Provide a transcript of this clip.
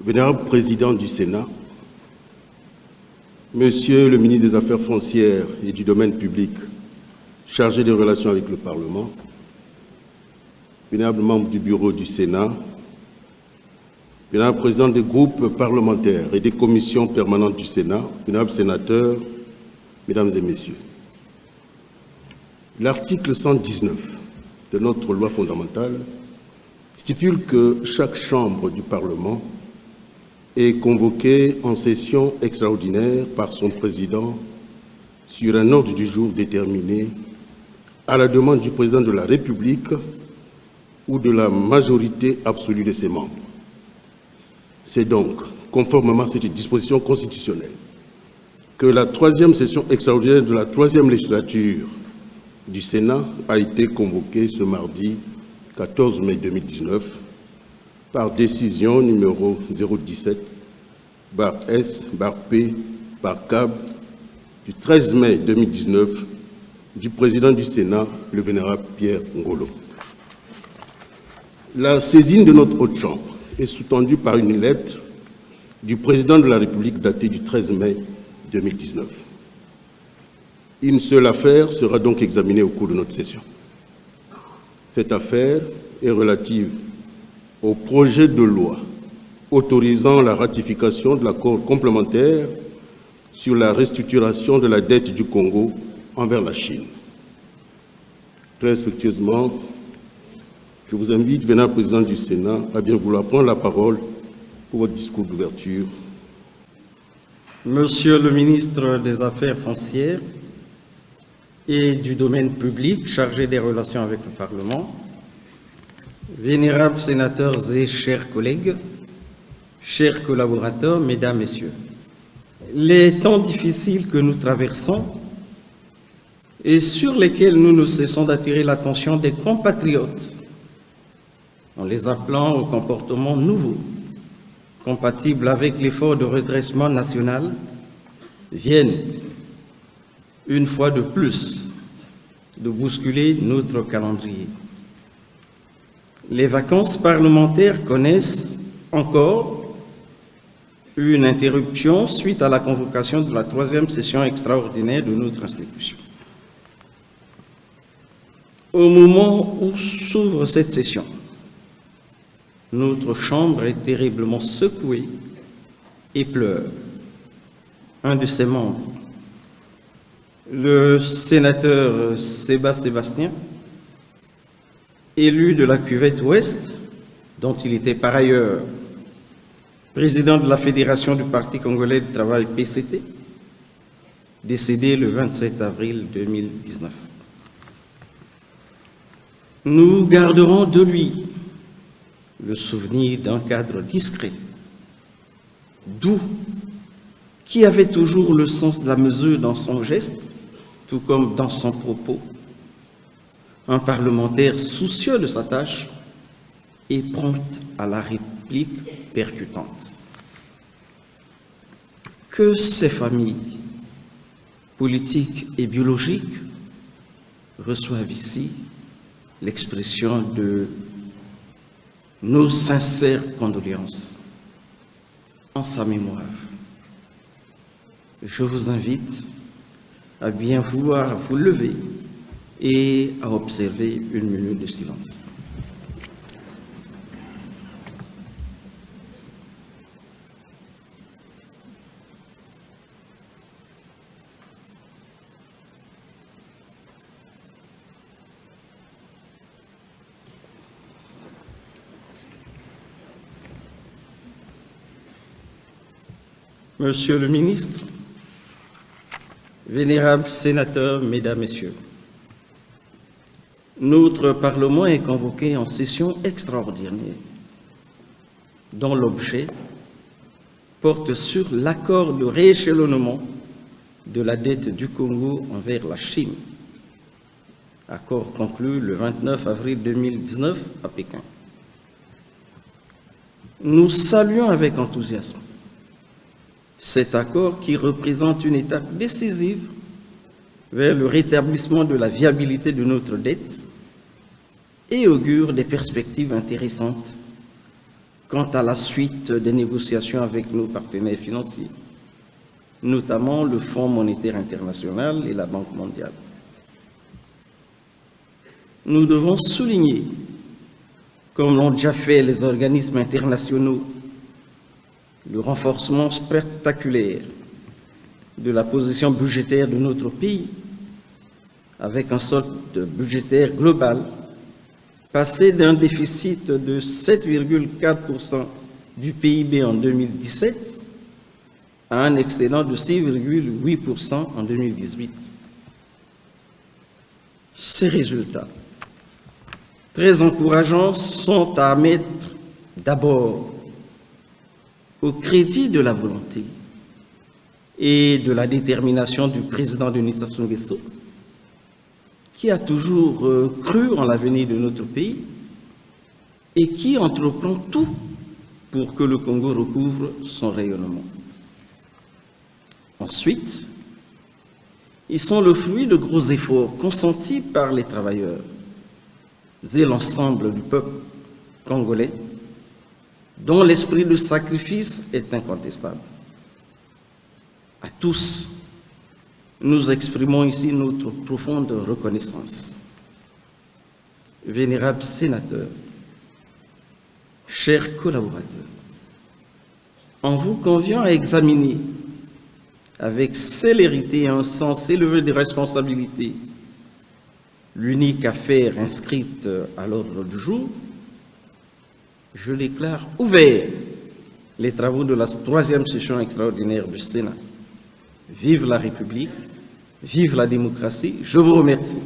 Vénérable Président du Sénat, Monsieur le ministre des Affaires foncières et du domaine public, chargé des relations avec le Parlement, Vénérable membre du Bureau du Sénat, Vénérable Président des groupes parlementaires et des commissions permanentes du Sénat, Vénérables sénateurs, Mesdames et Messieurs, l'article 119 de notre loi fondamentale stipule que chaque chambre du Parlement est convoquée en session extraordinaire par son président sur un ordre du jour déterminé à la demande du président de la République ou de la majorité absolue de ses membres. C'est donc, conformément à cette disposition constitutionnelle, que la troisième session extraordinaire de la troisième législature du Sénat a été convoquée ce mardi 14 mai 2019 par décision numéro 017/S/P/CAB du 13 mai 2019 du président du Sénat, le vénérable Pierre Ngolo. La saisine de notre haute chambre est sous-tendue par une lettre du président de la République datée du 13 mai 2019. Une seule affaire sera donc examinée au cours de notre session. Cette affaire est relative au projet de loi autorisant la ratification de l'accord complémentaire sur la restructuration de la dette du Congo envers la Chine. Très respectueusement, je vous invite, Vénérable Président du Sénat, à bien vouloir prendre la parole pour votre discours d'ouverture. Monsieur le ministre des Affaires foncières et du domaine public, chargé des relations avec le Parlement, vénérables sénateurs et chers collègues, chers collaborateurs, Mesdames, Messieurs, les temps difficiles que nous traversons et sur lesquels nous ne cessons d'attirer l'attention des compatriotes en les appelant au comportement nouveau, compatible avec l'effort de redressement national, viennent, une fois de plus, de bousculer notre calendrier. Les vacances parlementaires connaissent encore une interruption suite à la convocation de la troisième session extraordinaire de notre institution. Au moment où s'ouvre cette session, notre Chambre est terriblement secouée et pleure. Un de ses membres, le sénateur Sébastien, élu de la cuvette Ouest, dont il était par ailleurs président de la Fédération du Parti congolais du travail PCT, décédé le 27 avril 2019. Nous garderons de lui le souvenir d'un cadre discret, doux, qui avait toujours le sens de la mesure dans son geste, tout comme dans son propos, un parlementaire soucieux de sa tâche et prompt à la réplique percutante. Que ces familles, politiques et biologiques, reçoivent ici l'expression de nos sincères condoléances en sa mémoire. Je vous invite à bien vouloir vous lever et à observer une minute de silence. Monsieur le ministre, vénérables sénateurs, Mesdames, Messieurs, notre Parlement est convoqué en session extraordinaire, dont l'objet porte sur l'accord de rééchelonnement de la dette du Congo envers la Chine, accord conclu le 29 avril 2019 à Pékin. Nous saluons avec enthousiasme cet accord qui représente une étape décisive vers le rétablissement de la viabilité de notre dette et augure des perspectives intéressantes quant à la suite des négociations avec nos partenaires financiers, notamment le Fonds monétaire international et la Banque mondiale. Nous devons souligner, comme l'ont déjà fait les organismes internationaux, le renforcement spectaculaire de la position budgétaire de notre pays, avec un solde budgétaire global passé d'un déficit de 7,4% du PIB en 2017 à un excédent de 6,8% en 2018. Ces résultats, très encourageants, sont à mettre d'abord au crédit de la volonté et de la détermination du président Denis Sassou Nguesso, qui a toujours cru en l'avenir de notre pays et qui entreprend tout pour que le Congo recouvre son rayonnement. Ensuite, ils sont le fruit de gros efforts consentis par les travailleurs et l'ensemble du peuple congolais, dont l'esprit de sacrifice est incontestable. À tous, nous exprimons ici notre profonde reconnaissance. Vénérables sénateurs, chers collaborateurs, en vous conviant à examiner avec célérité et un sens élevé de responsabilité l'unique affaire inscrite à l'ordre du jour, je déclare ouvert les travaux de la 3e session extraordinaire du Sénat. Vive la République, vive la démocratie, je vous remercie.